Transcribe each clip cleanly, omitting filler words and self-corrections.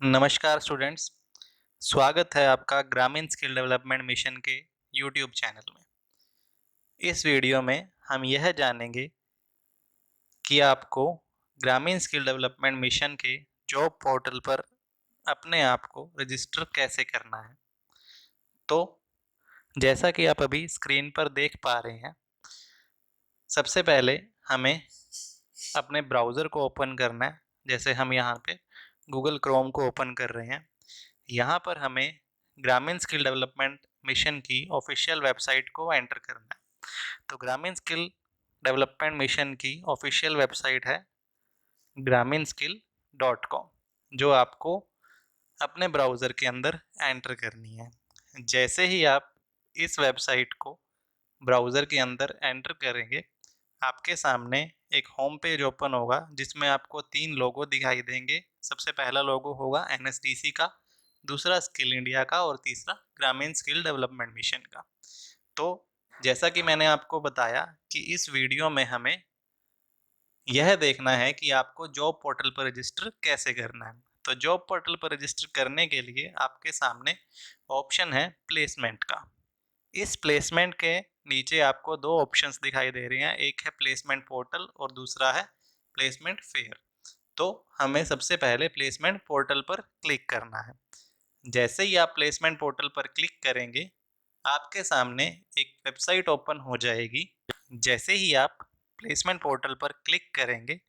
नमस्कार स्टूडेंट्स, स्वागत है आपका ग्रामीण स्किल डेवलपमेंट मिशन के यूट्यूब चैनल में। इस वीडियो में हम यह जानेंगे कि आपको ग्रामीण स्किल डेवलपमेंट मिशन के जॉब पोर्टल पर अपने आप को रजिस्टर कैसे करना है। तो जैसा कि आप अभी स्क्रीन पर देख पा रहे हैं, सबसे पहले हमें अपने ब्राउज़र को ओपन करना है। जैसे हम यहाँ पे गूगल क्रोम को ओपन कर रहे हैं। यहाँ पर हमें ग्रामीण स्किल डेवलपमेंट मिशन की ऑफिशियल वेबसाइट को एंटर करना है। तो ग्रामीण स्किल डेवलपमेंट मिशन की ऑफिशियल वेबसाइट है grameenskill.com, जो आपको अपने ब्राउज़र के अंदर एंटर करनी है। जैसे ही आप इस वेबसाइट को ब्राउज़र के अंदर एंटर करेंगे, आपके सामने एक होम पेज ओपन होगा जिसमें आपको 3 लोगो दिखाई देंगे। सबसे पहला लोगो होगा एनएसडीसी का, दूसरा स्किल इंडिया का और तीसरा ग्रामीण स्किल डेवलपमेंट मिशन का। तो जैसा कि मैंने आपको बताया कि इस वीडियो में हमें यह देखना है कि आपको जॉब पोर्टल पर रजिस्टर कैसे करना है। तो जॉब पोर्टल पर रजिस्टर करने के लिए आपके सामने ऑप्शन है प्लेसमेंट का। इस प्लेसमेंट के नीचे आपको 2 ऑप्शंस दिखाई दे रही हैं, एक है प्लेसमेंट पोर्टल और दूसरा है प्लेसमेंट फेयर। तो हमें सबसे पहले प्लेसमेंट पोर्टल पर क्लिक करना है। जैसे ही आप प्लेसमेंट पोर्टल पर क्लिक करेंगे, आपके सामने एक वेबसाइट ओपन हो जाएगी। जैसे ही आप प्लेसमेंट पोर्टल पर क्लिक करेंगे,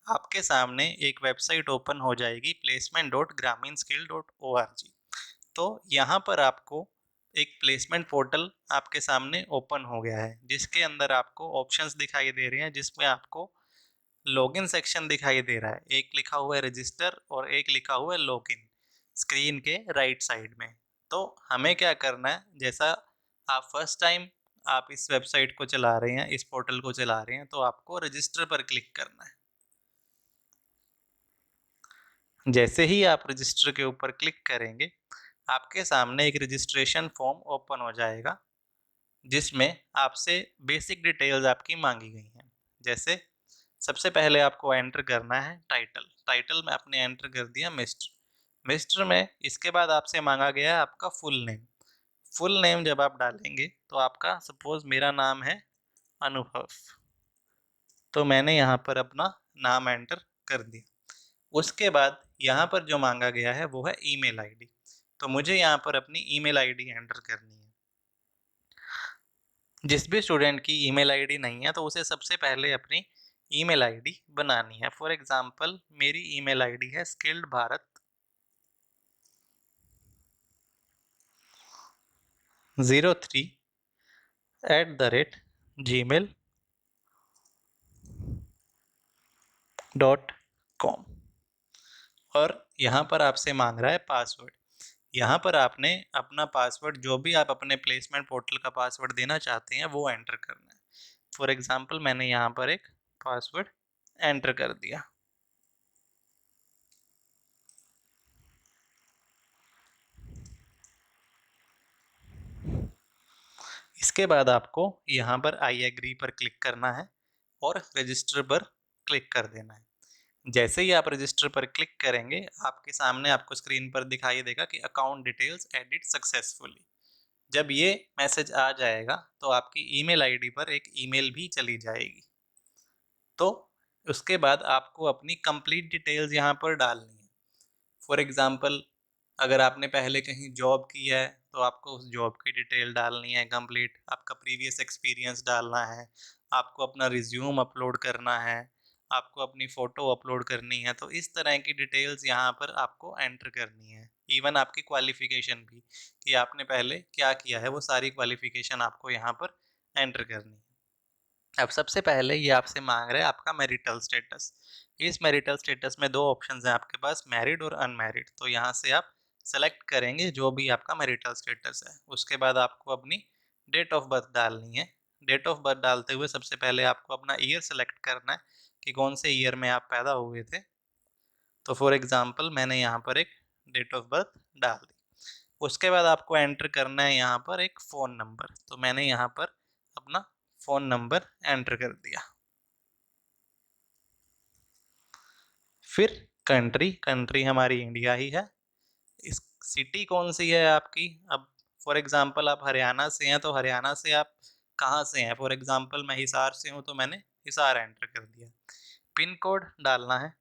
आपके सामने एक वेबसाइट ओपन हो जाएगी placement.grameenskill.org। तो यहाँ पर आपको एक प्लेसमेंट पोर्टल आपके सामने ओपन हो गया है, जिसके अंदर आपको ऑप्शंस दिखाई दे रहे हैं, जिसमें आपको लॉगिन सेक्शन दिखाई दे रहा है। एक लिखा हुआ है रजिस्टर और एक लिखा हुआ है लॉगिन, स्क्रीन के राइट साइड में। तो हमें क्या करना है, जैसा आप फर्स्ट टाइम आप इस वेबसाइट को चला रहे हैं, इस पोर्टल को चला रहे हैं, तो आपको रजिस्टर पर क्लिक करना है। जैसे ही आप रजिस्टर के ऊपर क्लिक करेंगे, आपके सामने एक रजिस्ट्रेशन फॉर्म ओपन हो जाएगा, जिसमें आपसे बेसिक डिटेल्स आपकी मांगी गई हैं। जैसे सबसे पहले आपको एंटर करना है टाइटल। टाइटल में आपने एंटर कर दिया मिस्टर। मिस्टर में इसके बाद आपसे मांगा गया है आपका फुल नेम। फुल नेम जब आप डालेंगे तो आपका सपोज मेरा नाम है अनुभव, तो मैंने यहाँ पर अपना नाम एंटर कर दिया। उसके बाद यहाँ पर जो मांगा गया है वो है ईमेल आईडी। तो मुझे यहाँ पर अपनी ईमेल आईडी एंटर करनी है। जिस भी स्टूडेंट की ईमेल आईडी नहीं है तो उसे सबसे पहले अपनी ईमेल आईडी बनानी है। फॉर एग्जांपल मेरी ईमेल आईडी है skillbharat03@gmail.com और यहाँ पर आपसे मांग रहा है पासवर्ड। यहाँ पर आपने अपना पासवर्ड, जो भी आप अपने प्लेसमेंट पोर्टल का पासवर्ड देना चाहते हैं, वो एंटर करना है। फॉर एग्जांपल मैंने यहाँ पर एक पासवर्ड एंटर कर दिया। इसके बाद आपको यहाँ पर आई एग्री पर क्लिक करना है और रजिस्टर पर क्लिक कर देना है। जैसे ही आप रजिस्टर पर क्लिक करेंगे, आपके सामने आपको स्क्रीन पर दिखाई देगा कि अकाउंट डिटेल्स एडिट सक्सेसफुली। जब ये मैसेज आ जाएगा तो आपकी ईमेल आईडी पर एक ईमेल भी चली जाएगी। तो उसके बाद आपको अपनी कंप्लीट डिटेल्स यहाँ पर डालनी है। फॉर एग्जांपल अगर आपने पहले कहीं जॉब की है तो आपको उस जॉब की डिटेल डालनी है कंप्लीट, आपका प्रीवियस एक्सपीरियंस डालना है, आपको अपना रिज्यूम अपलोड करना है, आपको अपनी फ़ोटो अपलोड करनी है। तो इस तरह की डिटेल्स यहाँ पर आपको एंटर करनी है। इवन आपकी क्वालिफ़िकेशन भी, कि आपने पहले क्या किया है, वो सारी क्वालिफ़िकेशन आपको यहाँ पर एंटर करनी है। अब सबसे पहले ये आपसे मांग रहा है आपका मैरिटल स्टेटस। इस मैरिटल स्टेटस में 2 ऑप्शंस हैं आपके पास, मैरिड और अनमैरिड। तो यहाँ से आप सेलेक्ट करेंगे जो भी आपका मैरिटल स्टेटस है। उसके बाद आपको अपनी डेट ऑफ बर्थ डालनी है। डेट ऑफ बर्थ डालते हुए सबसे पहले आपको अपना ईयर सेलेक्ट करना है कि कौन से ईयर में आप पैदा हुए थे। तो फॉर एग्जांपल मैंने यहाँ पर एक डेट ऑफ बर्थ डाल दी। उसके बाद आपको एंटर करना है यहाँ पर एक फ़ोन नंबर। तो मैंने यहाँ पर अपना फ़ोन नंबर एंटर कर दिया। फिर कंट्री हमारी इंडिया ही है। इस सिटी कौन सी है आपकी। अब फॉर एग्जांपल आप हरियाणा से हैं तो हरियाणा से आप कहाँ से हैं। फॉर एग्जांपल मैं हिसार से हूँ तो मैंने हिसार एंटर कर दिया। पिन कोड डालना है,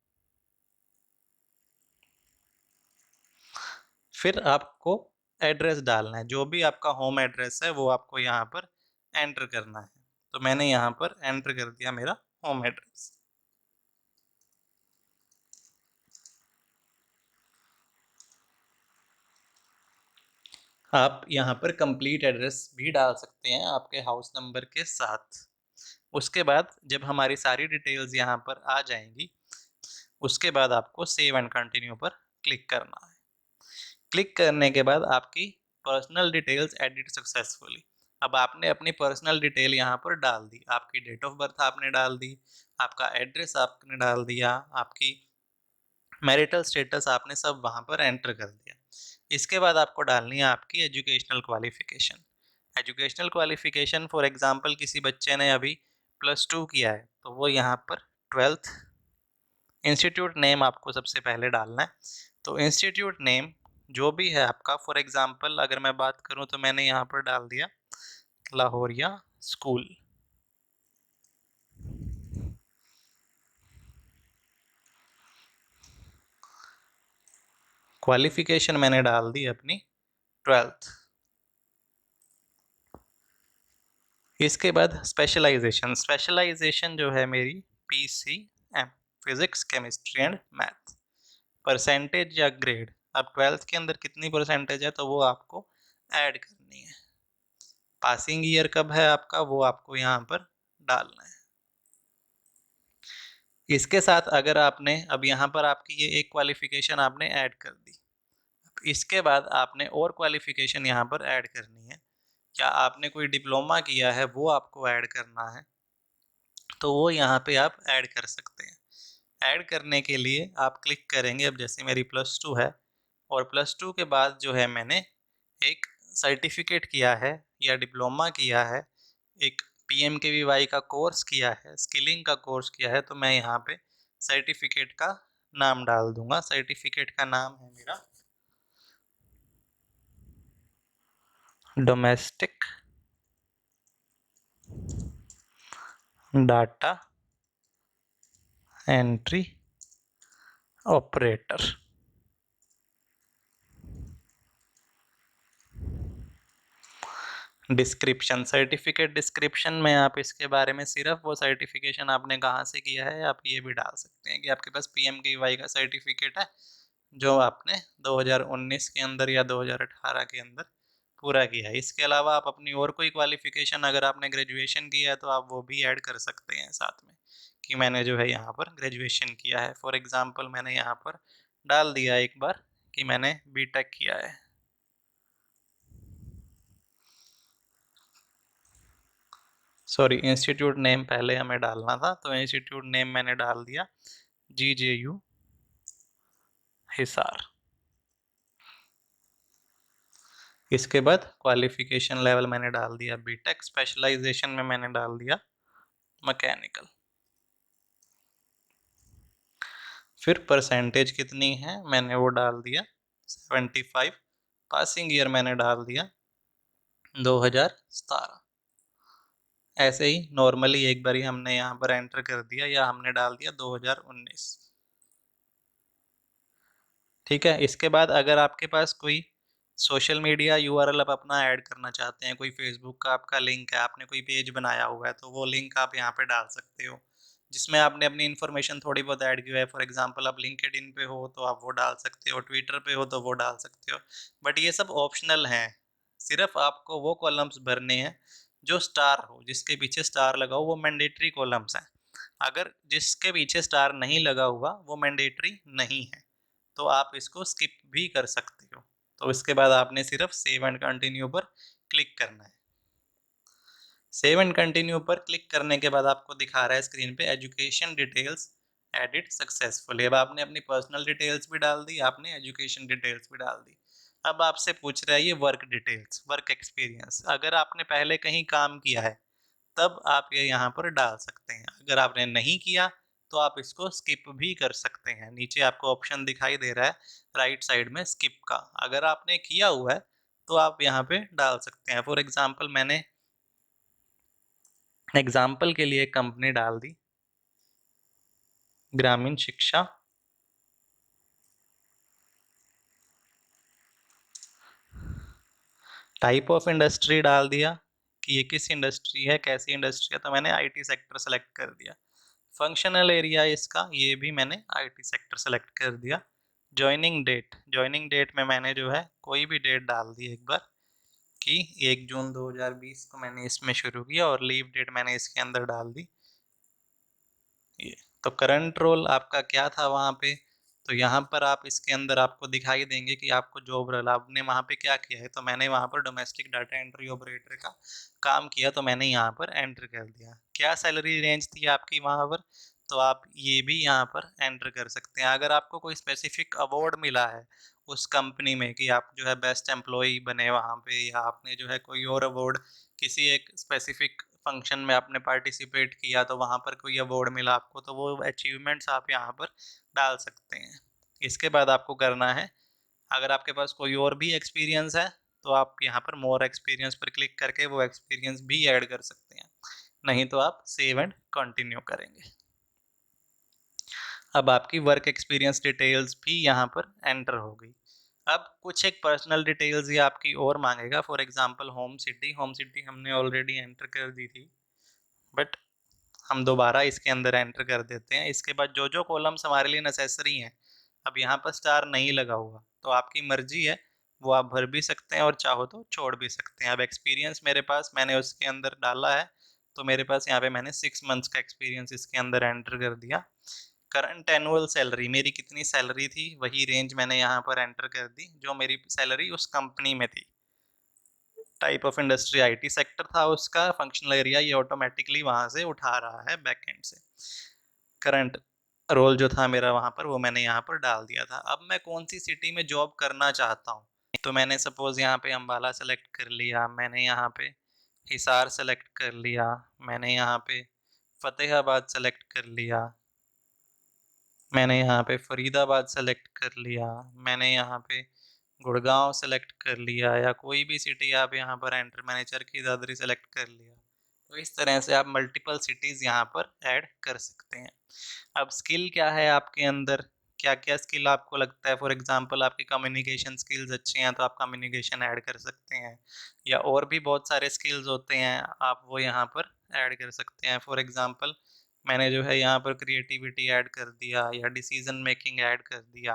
फिर आपको एड्रेस डालना है। जो भी आपका होम एड्रेस है वो आपको यहाँ पर एंटर करना है। तो मैंने यहाँ पर एंटर कर दिया मेरा होम एड्रेस। आप यहाँ पर कंप्लीट एड्रेस भी डाल सकते हैं आपके हाउस नंबर के साथ। उसके बाद जब हमारी सारी डिटेल्स यहाँ पर आ जाएंगी, उसके बाद आपको सेव एंड कंटिन्यू पर क्लिक करना है। क्लिक करने के बाद आपकी पर्सनल डिटेल्स एडिट सक्सेसफुली। अब आपने अपनी पर्सनल डिटेल यहाँ पर डाल दी, आपकी डेट ऑफ बर्थ आपने डाल दी, आपका एड्रेस आपने डाल दिया, आपकी मैरिटल स्टेटस आपने सब वहाँ पर एंटर कर दिया। इसके बाद आपको डालनी है आपकी educational qualification. Educational qualification for example किसी बच्चे ने अभी +2 किया है तो वो यहाँ पर 12th। इंस्टीट्यूट नेम आपको सबसे पहले डालना है। तो इंस्टीट्यूट नेम जो भी है आपका, फॉर एग्जांपल अगर मैं बात करूँ तो मैंने यहाँ पर डाल दिया लाहौरिया स्कूल। क्वालिफिकेशन मैंने डाल दी अपनी 12th। इसके बाद स्पेशलाइजेशन। स्पेशलाइजेशन जो है मेरी PCM, physics chemistry and math. Percentage या ग्रेड, अब 12th के अंदर कितनी परसेंटेज है तो वो आपको ऐड करनी है। पासिंग ईयर कब है आपका वो आपको यहाँ पर डालना है। इसके साथ अगर आपने अब यहाँ पर आपकी ये एक क्वालिफिकेशन आपने ऐड कर दी, इसके बाद आपने और क्वालिफिकेशन यहाँ पर ऐड करनी है। क्या आपने कोई डिप्लोमा किया है वो आपको ऐड करना है, तो वो यहाँ पे आप ऐड कर सकते हैं। ऐड करने के लिए आप क्लिक करेंगे। अब जैसे मेरी +2 है और +2 के बाद जो है मैंने एक सर्टिफिकेट किया है या डिप्लोमा किया है, एक PMKVY का कोर्स किया है, स्किलिंग का कोर्स किया है, तो मैं यहाँ पे सर्टिफिकेट का नाम डाल दूंगा। सर्टिफिकेट का नाम है मेरा domestic data entry operator. Description, certificate description में आप इसके बारे में सिर्फ वो सर्टिफिकेशन आपने कहाँ से किया है आप ये भी डाल सकते हैं कि आपके पास PMKVY का सर्टिफिकेट है जो आपने 2019 के अंदर या 2018 के अंदर पूरा किया है। इसके अलावा आप अपनी और कोई क्वालिफिकेशन, अगर आपने ग्रेजुएशन किया है तो आप वो भी ऐड कर सकते हैं साथ में कि मैंने जो है यहाँ पर ग्रेजुएशन किया है। फॉर एग्जाम्पल मैंने यहाँ पर डाल दिया एक बार कि मैंने BTech किया है। सॉरी, इंस्टीट्यूट नेम पहले हमें डालना था, तो इंस्टीट्यूट नेम मैंने डाल दिया GJU हिसार। इसके बाद क्वालिफिकेशन लेवल मैंने डाल दिया BTech। स्पेशलाइजेशन में मैंने डाल दिया मैकेनिकल। फिर परसेंटेज कितनी है मैंने वो डाल दिया 75। पासिंग ईयर मैंने डाल दिया 2017। ऐसे ही नॉर्मली एक बार ही हमने यहाँ पर एंटर कर दिया या हमने डाल दिया 2019। ठीक है। इसके बाद अगर आपके पास कोई सोशल मीडिया URL आप अपना ऐड करना चाहते हैं, कोई फेसबुक का आपका लिंक है, आपने कोई पेज बनाया हुआ है, तो वो लिंक आप यहाँ पे डाल सकते हो जिसमें आपने अपनी इन्फॉर्मेशन थोड़ी बहुत ऐड की है। फॉर एग्जांपल आप लिंक्डइन पे हो तो आप वो डाल सकते हो, ट्विटर पे हो तो वो डाल सकते हो, बट ये सब ऑप्शनल हैं। सिर्फ आपको वो कॉलम्स भरने हैं जो स्टार हो, जिसके पीछे स्टार लगा हो, वो मैंडेटरी कॉलम्स हैं। अगर जिसके पीछे स्टार नहीं लगा हुआ वो मैंडेटरी नहीं है, तो आप इसको स्किप भी कर सकते हो। तो इसके बाद आपने सिर्फ सेव एंड कंटिन्यू पर क्लिक करना है। सेव एंड कंटिन्यू पर क्लिक करने के बाद आपको दिखा रहा है स्क्रीन पे एजुकेशन डिटेल्स एडिट सक्सेसफुली। अब आपने अपनी पर्सनल डिटेल्स भी डाल दी, आपने एजुकेशन डिटेल्स भी डाल दी। अब आपसे पूछ रहा है ये वर्क डिटेल्स, वर्क एक्सपीरियंस। अगर आपने पहले कहीं काम किया है तब आप ये यहाँ पर डाल सकते हैं। अगर आपने नहीं किया तो आप इसको स्किप भी कर सकते हैं। नीचे आपको ऑप्शन दिखाई दे रहा है राइट साइड में स्किप का, अगर आपने किया हुआ है तो आप यहाँ पे डाल सकते हैं। फॉर एग्जांपल मैंने एग्जांपल के लिए कंपनी डाल दी ग्रामीण शिक्षा टाइप ऑफ इंडस्ट्री डाल दिया कि ये किस इंडस्ट्री है, कैसी इंडस्ट्री है, तो मैंने आईटी सेक्टर सेलेक्ट कर दिया। फंक्शनल एरिया इसका ये भी मैंने आईटी सेक्टर सेलेक्ट कर दिया। ज्वाइनिंग डेट में मैंने जो है कोई भी डेट डाल दी एक बार कि 1 जून 2020 को मैंने इसमें शुरू किया और लीव डेट मैंने इसके अंदर डाल दी ये। तो करंट रोल आपका क्या था वहाँ पे, तो यहाँ पर आप इसके अंदर आपको दिखाई देंगे कि आपको जॉब रोल आपने वहाँ पे क्या किया है। तो मैंने वहाँ पर डोमेस्टिक डाटा एंट्री ऑपरेटर का काम किया, तो मैंने यहाँ पर एंटर कर दिया। क्या सैलरी रेंज थी आपकी वहाँ पर, तो आप ये भी यहाँ पर एंटर कर सकते हैं। अगर आपको कोई स्पेसिफिक अवार्ड मिला है उस कंपनी में कि आप जो है बेस्ट एम्प्लॉय बने वहाँ पे, या आपने जो है कोई और अवार्ड किसी एक स्पेसिफिक फंक्शन में आपने पार्टिसिपेट किया तो वहाँ पर कोई अवार्ड मिला आपको, तो वो अचीवमेंट्स आप यहाँ पर डाल सकते हैं। इसके बाद आपको करना है, अगर आपके पास कोई और भी एक्सपीरियंस है तो आप यहाँ पर मोर एक्सपीरियंस पर क्लिक करके वो एक्सपीरियंस भी ऐड कर सकते हैं, नहीं तो आप सेव एंड कंटिन्यू करेंगे। अब आपकी वर्क एक्सपीरियंस डिटेल्स भी यहाँ पर एंटर हो गई। अब कुछ एक पर्सनल डिटेल्स ये आपकी और मांगेगा। फॉर एग्जांपल होम सिटी हमने ऑलरेडी एंटर कर दी थी, बट हम दोबारा इसके अंदर एंटर कर देते हैं। इसके बाद जो जो कॉलम्स हमारे लिए नेसेसरी हैं, अब यहाँ पर स्टार नहीं लगा हुआ तो आपकी मर्जी है, वो आप भर भी सकते हैं और चाहो तो छोड़ भी सकते हैं। अब एक्सपीरियंस मेरे पास मैंने उसके अंदर डाला है, तो मेरे पास यहाँ पे मैंने 6 मंथ्स का एक्सपीरियंस इसके अंदर एंटर कर दिया। करंट एनुअल सैलरी मेरी कितनी सैलरी थी वही रेंज मैंने यहाँ पर एंटर कर दी जो मेरी सैलरी उस कंपनी में थी। Type of industry IT sector था उसका, फंक्शनल एरिया ये ऑटोमेटिकली वहाँ से उठा रहा है बैकएंड से। करंट रोल जो था मेरा वहाँ पर वो मैंने यहाँ पर डाल दिया था। अब मैं कौन सी सिटी में जॉब करना चाहता हूँ, तो मैंने सपोज यहाँ पे अम्बाला सेलेक्ट कर लिया, मैंने यहाँ पे हिसार सेलेक्ट कर लिया, मैंने यहाँ पे फतेहाबाद सेलेक्ट कर लिया, मैंने यहाँ पे फरीदाबाद सेलेक्ट कर लिया, मैंने यहाँ पे गुड़गांव सेलेक्ट कर लिया, या कोई भी सिटी आप यहाँ पर एंटर, मैंने चरखी दादरी सेलेक्ट कर लिया। तो इस तरह से आप मल्टीपल सिटीज़ यहाँ पर ऐड कर सकते हैं। अब स्किल क्या है आपके अंदर, क्या क्या स्किल आपको लगता है, फॉर एग्जांपल आपकी कम्युनिकेशन स्किल्स अच्छे हैं तो आप कम्युनिकेशन ऐड कर सकते हैं, या और भी बहुत सारे स्किल्स होते हैं आप वो यहाँ पर ऐड कर सकते हैं। फॉर एग्जांपल मैंने जो है यहाँ पर क्रिएटिविटी ऐड कर दिया या डिसीजन मेकिंग ऐड कर दिया।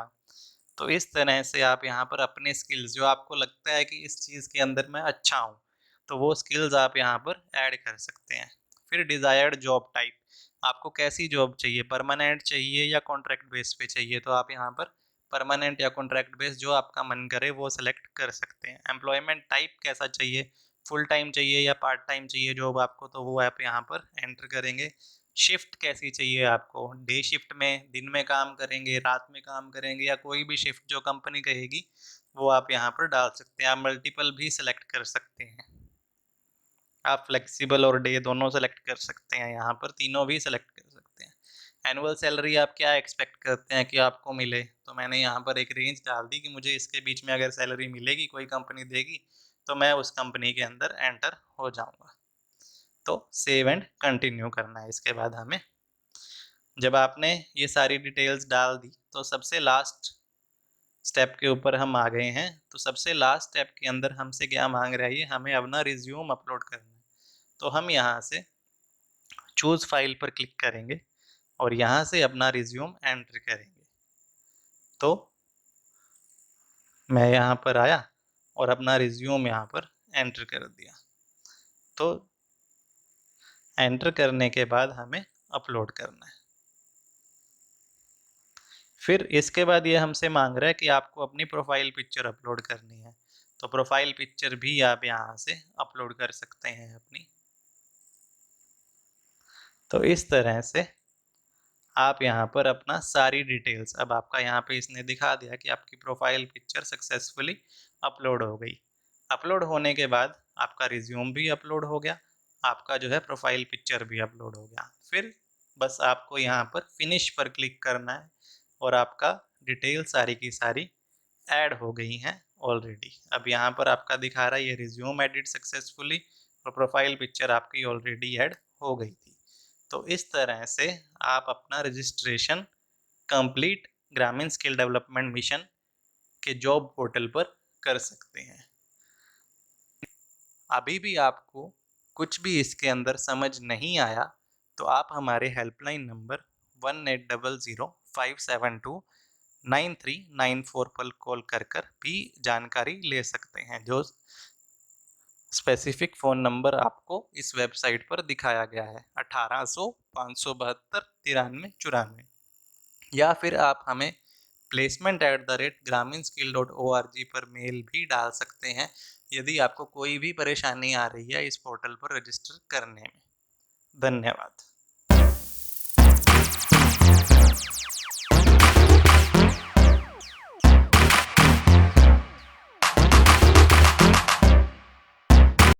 तो इस तरह से आप यहाँ पर अपने स्किल्स जो आपको लगता है कि इस चीज़ के अंदर मैं अच्छा हूँ, तो वो स्किल्स आप यहाँ पर ऐड कर सकते हैं। फिर डिज़ायर्ड जॉब टाइप, आपको कैसी जॉब चाहिए, परमानेंट चाहिए या कॉन्ट्रैक्ट बेस पे चाहिए, तो आप यहाँ पर परमानेंट या कॉन्ट्रैक्ट बेस जो आपका मन करे वो सेलेक्ट कर सकते हैं। एम्प्लॉयमेंट टाइप कैसा चाहिए, फुल टाइम चाहिए या पार्ट टाइम चाहिए जॉब आपको, तो वो आप यहाँ पर एंटर करेंगे। शिफ्ट कैसी चाहिए आपको, डे शिफ्ट में दिन में काम करेंगे, रात में काम करेंगे, या कोई भी शिफ्ट जो कंपनी कहेगी वो आप यहाँ पर डाल सकते हैं। आप मल्टीपल भी सिलेक्ट कर सकते हैं, आप फ्लेक्सिबल और डे दोनों सेलेक्ट कर सकते हैं, यहाँ पर तीनों भी सेलेक्ट कर सकते हैं। एनुअल सैलरी आप क्या एक्सपेक्ट करते हैं कि आपको मिले, तो मैंने यहाँ पर एक रेंज डाल दी कि मुझे इसके बीच में अगर सैलरी मिलेगी कोई कंपनी देगी तो मैं उस कंपनी के अंदर एंटर हो जाऊँगा। तो सेव एंड कंटिन्यू करना है। इसके बाद हमें, जब आपने ये सारी डिटेल्स डाल दी तो सबसे लास्ट स्टेप के ऊपर हम आ गए हैं। तो सबसे लास्ट स्टेप के अंदर हमसे क्या मांग रहा है, ये हमें अपना रिज्यूम अपलोड करना है। तो हम यहाँ से चूज़ फाइल पर क्लिक करेंगे और यहाँ से अपना रिज्यूम एंटर करेंगे। तो मैं यहाँ पर आया और अपना रिज्यूम यहाँ पर एंटर कर दिया। तो एंटर करने के बाद हमें अपलोड करना है। फिर इसके बाद ये हमसे मांग रहा है कि आपको अपनी प्रोफाइल पिक्चर अपलोड करनी है। तो प्रोफाइल पिक्चर भी आप यहाँ से अपलोड कर सकते हैं अपनी। तो इस तरह से आप यहाँ पर अपना सारी डिटेल्स, अब आपका यहाँ पे इसने दिखा दिया कि आपकी प्रोफाइल पिक्चर सक्सेसफुली अपलोड हो गई। अपलोड होने के बाद आपका रिज्यूम भी अपलोड हो गया, आपका जो है प्रोफाइल पिक्चर भी अपलोड हो गया। फिर बस आपको यहाँ पर फिनिश पर क्लिक करना है और आपका डिटेल सारी की सारी ऐड हो गई हैं ऑलरेडी। अब यहाँ पर आपका दिखा रहा है ये रिज्यूम एडिट सक्सेसफुली और प्रोफाइल पिक्चर आपकी ऑलरेडी ऐड हो गई थी। तो इस तरह से आप अपना रजिस्ट्रेशन कंप्लीट ग्रामीण स्किल डेवलपमेंट मिशन के जॉब पोर्टल पर कर सकते हैं। अभी भी आपको कुछ भी इसके अंदर समझ नहीं आया तो आप हमारे हेल्पलाइन नंबर 1800-572-9394 पर कॉल कर भी जानकारी ले सकते हैं, जो स्पेसिफिक फ़ोन नंबर आपको इस वेबसाइट पर दिखाया गया है 1800-572-9394। या फिर आप हमें placement@graminskill.org पर मेल भी डाल सकते हैं यदि आपको कोई भी परेशानी आ रही है इस पोर्टल पर रजिस्टर करने में। धन्यवाद।